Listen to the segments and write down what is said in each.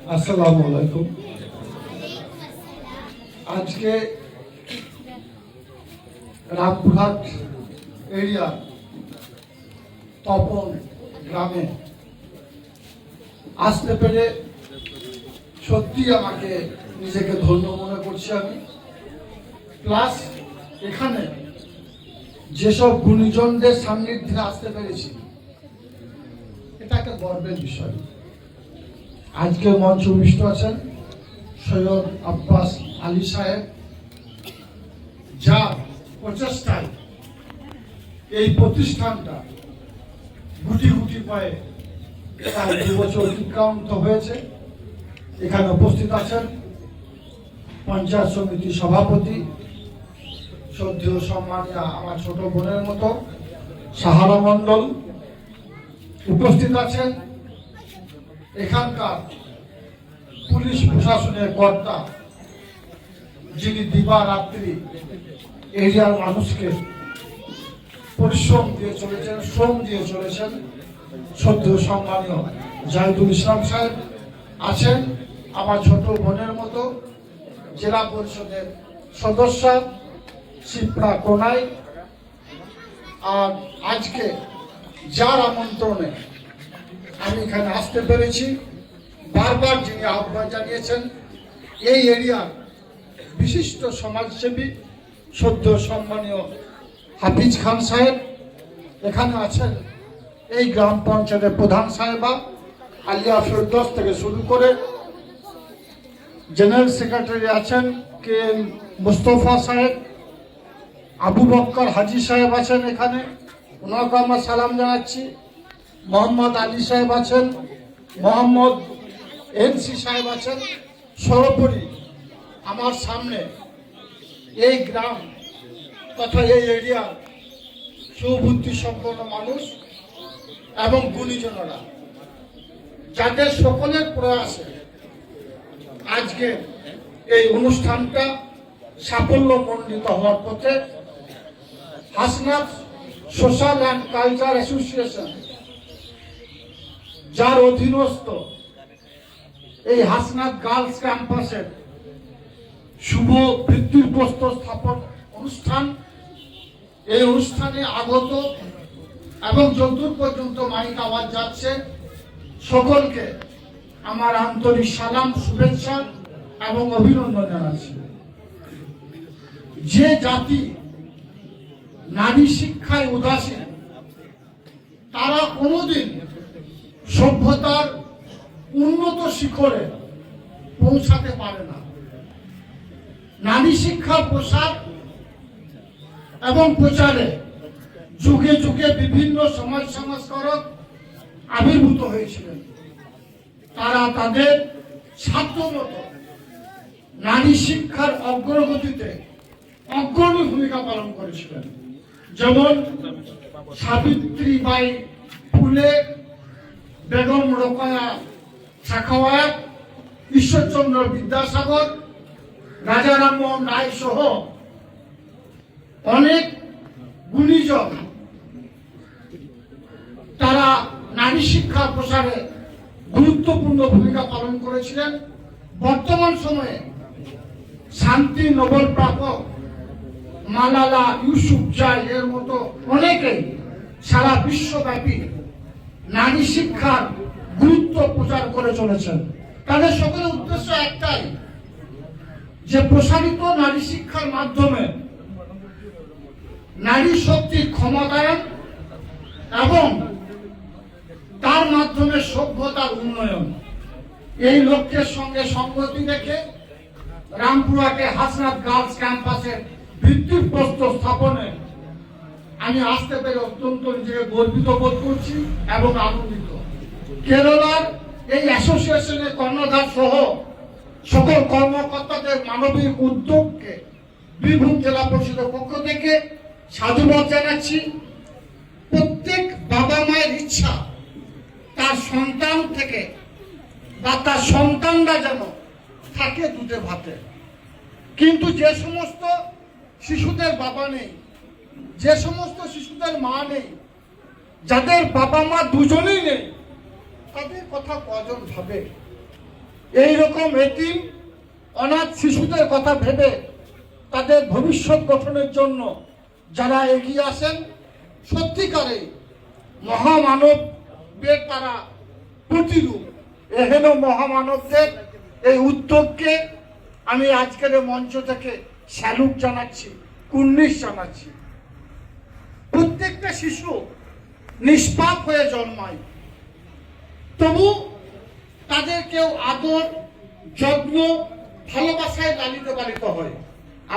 আসসালামু আলাইকুম। আজকে রামপুরহাট এরিয়া তপন গ্রামে আসতে পেরে সত্যি আমাকে নিজেকে ধন্য মনে করছি আমি। প্লাস এখানে যেসব গুণীজনদের সান্নিধ্যে আসতে পেরেছি, এটা একটা গর্বের বিষয়। আজকে মঞ্চ উপবিষ্ট আছেন সৈয়দ আব্বাস আলী সাহেব, যার প্রচেষ্টায় এই প্রতিষ্ঠানটা গুটি গুটি পায়ে প্রায় 2 বছর অতিক্রান্ত হয়েছে। এখানে উপস্থিত আছেন পঞ্চায়েত সমিতির সভাপতি, শ্রদ্ধেয় সম্মানীয় আমার ছোট বোনের মতো সাহারা মণ্ডল। উপস্থিত আছেন এখানকার পুলিশ প্রশাসনের কর্তা, যিনি দিবারাত্রি এরিয়ার মানুষকে পরিশ্রম দিয়ে চলেছেন, শ্রম দিয়ে চলেছেন, শ্রদ্ধেয় সম্মানীয় জাহিদুল ইসলাম সাহেব। আছেন আমার ছোট বোনের মতো জেলা পরিষদের সদস্য শিপ্রা কোনাই। আর আজকে যার আমন্ত্রণে আমি এখানে আসতে পেরেছি, বারবার যিনি আহ্বান জানিয়েছেন, এই এরিয়ার বিশিষ্ট সমাজসেবী শ্রদ্ধেয় সম্মানীয় হাফিজ খান সাহেব। এখানে আছেন এই গ্রাম পঞ্চায়েতের প্রধান সাহেবা আলিয়া ফেরদৌস থেকে শুরু করে জেনারেল সেক্রেটারি আছেন কে মুস্তফা সাহেব, আবু বক্কর হাজি সাহেব আছেন এখানে, ওনাকে আমরা সালাম জানাচ্ছি। মোহাম্মদ আলী সাহেব আছেন, মোহাম্মদ এনসি সাহেব আছেন। সর্বোপরি আমার সামনে এই গ্রাম তথা এই এরিয়ার সুবুদ্ধি সম্পন্ন মানুষ এবং গুণীজনরা, যাদের সকলের প্রয়াসে আজকে এই অনুষ্ঠানটা সাফল্যমণ্ডিত হওয়ার পথে। Hasnat social and culture association, যার অধীনস্থ এই হাসনাত গার্লস ক্যাম্পাসের শুভ ভিত্তিপ্রস্তর স্থাপন অনুষ্ঠান, এই অনুষ্ঠানে আগত এবং যতদূর পর্যন্ত মাইক আওয়াজ যাচ্ছে সকলকে আমার আন্তরিক সালাম, শুভেচ্ছা এবং অভিনন্দন জানাচ্ছি। যে জাতি নারী শিক্ষায় উদাসীন, তারা কোনোদিন সভ্যতার উন্নত শিখরে পৌঁছাতে পারে না। নারী শিক্ষার প্রসার এবং প্রচারে যুগে যুগে বিভিন্ন সমাজ সংস্কারক আবির্ভূত হয়েছিলেন। তারা তাদের সাধ্যমতো নারী শিক্ষার অগ্রগতিতে অগ্রণী ভূমিকা পালন করেছিলেন। যেমন সাবিত্রীবাই ফুলে, বেগম রোকেয়া সাখাওয়াত, ঈশ্বরচন্দ্র বিদ্যাসাগর, রাজা রামমোহন রায় সহ অনেক গুণীজন তারা নারী শিক্ষা প্রসারে গুরুত্বপূর্ণ ভূমিকা পালন করেছিলেন। বর্তমান সময়ে শান্তি নোবেল প্রাপক মালালা ইউসুফজাই এর মতো অনেকেই সারা বিশ্বব্যাপী নারী শিক্ষার গুরুত্ব প্রচার করে চলেছেন। তাদের সকলের উদ্দেশ্য একটাই, যে প্রসারিত নারী শিক্ষার মাধ্যমে নারী শক্তির ক্ষমতায়ন এবং তার মাধ্যমে সভ্যতার উন্নয়ন। এই লক্ষ্যের সঙ্গে সঙ্গতি রেখে রামপুরহাটে হাসনাত গার্লস ক্যাম্পাসের ভিত্তিপ্রস্তর স্থাপনে আমি আসতে পেরে অত্যন্ত নিজেকে গর্বিত বোধ করছি এবং আনন্দিত। কেরালার এই অ্যাসোসিয়েশনের কর্ণধার সহ সকল কর্মকর্তাদের মানবিক উদ্যোগকে বীরভূম জেলা পরিষদের পক্ষ থেকে সাধুবাদ জানাচ্ছি। প্রত্যেক বাবা মায়ের ইচ্ছা তার সন্তান থেকে বা তার সন্তানরা যেন থাকে দুধে ভাতে, কিন্তু যে সমস্ত শিশুদের বাবা নেই, যে সমস্ত শিশুদের মা নেই, যাদের বাবা মা দুজনেই নেই, তাদের কথা কজন ভাবে? এই রকম এতিম অনাথ শিশুদের কথা ভেবে তাদের ভবিষ্যৎ গঠনের জন্য যারা এগিয়ে আসেন, সত্যিকারে মহামানবের তারা প্রতিরূপ। এহেন মহামানবদের এই উদ্যোগকে আমি আজকের মঞ্চ থেকে স্যালুট জানাচ্ছি, কুর্নিশ জানাচ্ছি। প্রত্যেকটা শিশু নিষ্পাপ হয়ে জন্মায়, তবু তাদের কেউ আদর, যত্ন, ভালোবাসায় লালিত পালিত হয়,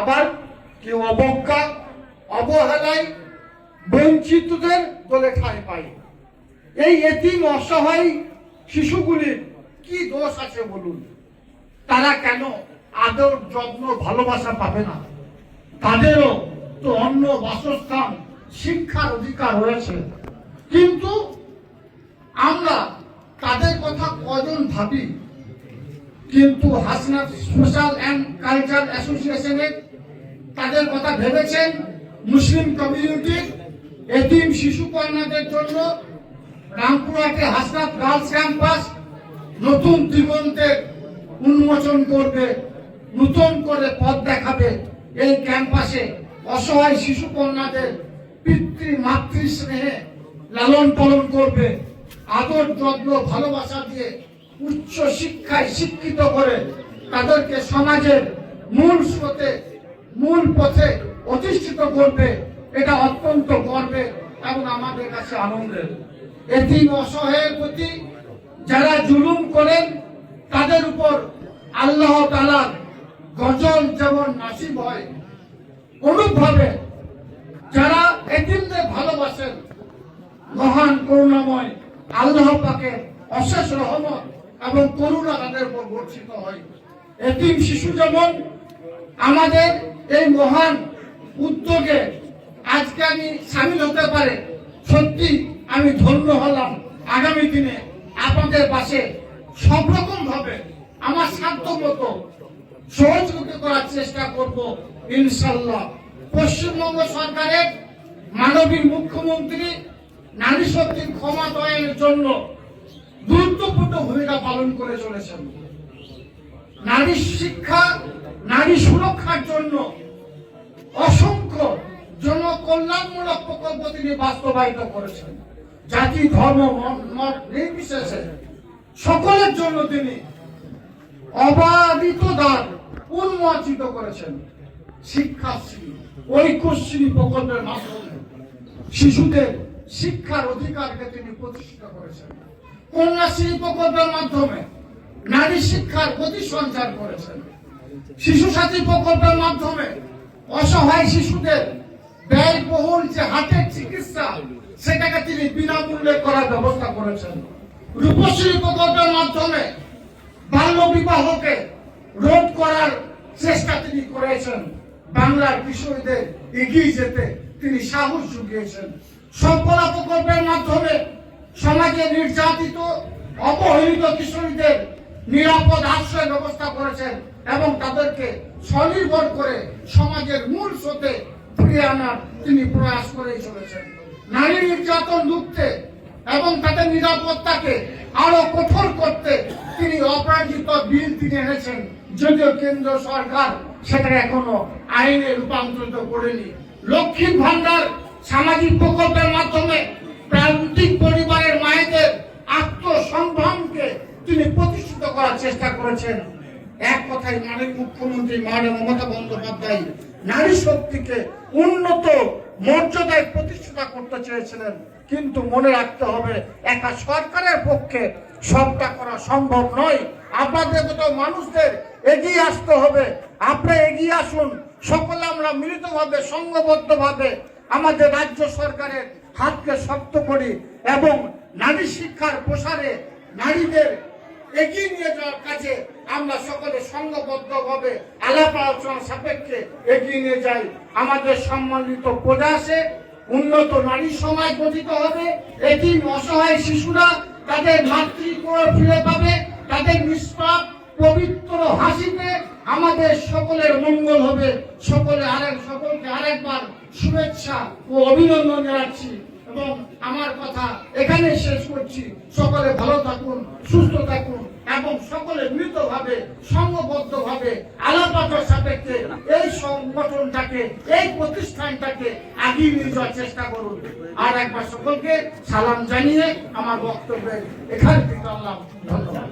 আবার কেউ অবজ্ঞা, অবহেলায় বঞ্চিতদের দলে ঠাঁই পায়। এই এতিম অসহায় শিশুগুলির কি দোষ আছে বলুন? তারা কেন আদর, যত্ন, ভালোবাসা পাবে না? তাদেরও তো অন্য, বাসস্থান, শিক্ষার অধিকার রয়েছে। কিন্তু আমরা তাদের কথা কজন ভাবি? কিন্তু হাসনাত সোশ্যাল অ্যান্ড কালচার অ্যাসোসিয়েশনের তাদের কথা ভেবেছেন মুসলিম কমিউনিটির এতিম শিশু কন্যাদের জন্য রামপুরহাটে হাসনাত গার্লস ক্যাম্পাস নতুন দিগন্তের উন্মোচন করবে, নতুন করে পথ দেখাবে। এই ক্যাম্পাসে অসহায় শিশু কন্যাদের পিতৃ মাতৃ স্নেহে লালন পালন করবে, আদর, যত্ন, ভালোবাসা দিয়ে উচ্চ শিক্ষায় শিক্ষিত করে তাদেরকে সমাজের মূল স্রোতে, মূল পথে অধিষ্ঠিত করবে। এটা অত্যন্ত গর্বের এবং আমাদের কাছে আনন্দের। এতিম অসহায়ের প্রতি যারা জুলুম করেন তাদের উপর আল্লাহ তাআলার গজল যেমন নাসিব হয়, অনুরূপভাবে যারা এতিমদের ভালোবাসেন মহান করুণাময় আল্লাহ পাকের অশেষ রহমত এবং করুণা তাদের উপর বর্ষিত হয়। এতিম শিশু যেমন আমাদের এই মহান উদ্যোগে আজকে আমি সামিল হতে পারে, সত্যি আমি ধন্য হলাম। আগামী দিনে আপনাদের পাশে সব রকম ভাবে আমার সাধ্য মতো সহযোগিতা করার চেষ্টা করব ইনশাল্লাহ। পশ্চিমবঙ্গ সরকারের মাননীয় মুখ্যমন্ত্রী নারী শক্তির ক্ষমতায়নের জন্য গুরুত্বপূর্ণ ভূমিকা পালন করে চলেছেন। নারী শিক্ষা, নারী সুরক্ষার জন্য অসংখ্য জনকল্যাণমূলক প্রকল্প তিনি বাস্তবায়িত করেছেন। জাতি, ধর্ম, মত নির্বিশেষে সকলের জন্য তিনি অবাধিত দ্বার উন্মোচিত করেছেন। শিক্ষাশ্রী, ঐক্যশ্রী প্রকল্পের মাধ্যমে শিশুদের শিক্ষার অধিকারকে তিনি প্রতিষ্ঠিত করেছেন। কন্যাশ্রী প্রকল্পের মাধ্যমে নারী শিক্ষার গতি সঞ্চার করেছেন। শিশু সাথী প্রকল্পের মাধ্যমে অসহায় শিশুদের ব্যয়বহুল যে হার্টের চিকিৎসা সেটাকে তিনি বিনামূল্যে করার ব্যবস্থা করেছেন। রূপশ্রী প্রকল্পের মাধ্যমে বাল্য বিবাহকে রোধ করার চেষ্টা তিনি করেছেন। বাংলার কিশোরীদের এগিয়ে যেতে তিনি সাহস জুগিয়েছেন। সম্পলা প্রকল্পের মাধ্যমে সমাজে নির্যাতিত, অবহেলিত কিশোরীদের নিরাপদ আশ্রয় ব্যবস্থা করেছেন এবং তাদেরকে স্বনির্ভর করে সমাজের মূল স্রোতে ফিরিয়ে আনার তিনি প্রয়াস করেই চলেছেন। নারী নির্যাতন রুখতে এবং তাদের নিরাপত্তাকে আরো কঠোর করতে তিনি অপরাজিত বিল তিনি এনেছেন, যদিও কেন্দ্র সরকার সেটাকে এখনো আইনে রূপান্তরিত করেনি। লক্ষ্মীর ভান্ডার সামাজিক প্রকল্পের মাধ্যমে প্রান্তিক পরিবারের মায়েদের আত্মসম্ভ্রমকে তিনি প্রতিষ্ঠিত করার চেষ্টা করেছেন। এক কথায় মাননীয় মুখ্যমন্ত্রী মমতা বন্দ্যোপাধ্যায় নারী শক্তিকে উন্নত মর্যাদায় প্রতিষ্ঠা করতে চেয়েছিলেন, কিন্তু মনে রাখতে হবে একা সরকারের পক্ষে সবটা করা সম্ভব নয়। আপনাদের মতো মানুষদের এগিয়ে আসতে হবে। আপনারা এগিয়ে আসুন, সকলে আমরা মিলিতভাবে, সংঘবদ্ধভাবে আমাদের রাজ্য সরকারের হাতকে শক্ত করি এবং নারী শিক্ষার প্রসারে নারীদের এগিয়ে নিয়ে যাওয়ার কাজে আমরা সকলে সংঘবদ্ধভাবে আলাপ আলোচনা সাপেক্ষে এগিয়ে নিয়ে যাই। আমাদের সম্মানিত প্রয়াসে উন্নত নারী সমাজ গঠিত হবে। এতিম অসহায় শিশুরা তাদের মাতৃত্ব ফিরে পাবে, তাদের নিষ্পাপ পবিত্র হাসিতে আমাদের সকলের মঙ্গল হবে। সকলকে আরেকবার শুভেচ্ছা ও অভিনন্দন জানাচ্ছি। এবং আমার কথা এখানে শেষ করছি। সকলে ভালো থাকুন, সুস্থ থাকুন এবং সকলে মিলিতভাবে সংঘবদ্ধভাবে আলাপতার সাপেক্ষে এই সংগঠনটাকে, এই প্রতিষ্ঠানটাকে এগিয়ে নিয়ে যাওয়ার চেষ্টা করুন। আর একবার সকলকে সালাম জানিয়ে আমার বক্তব্যের এখানে বিরাম। ধন্যবাদ।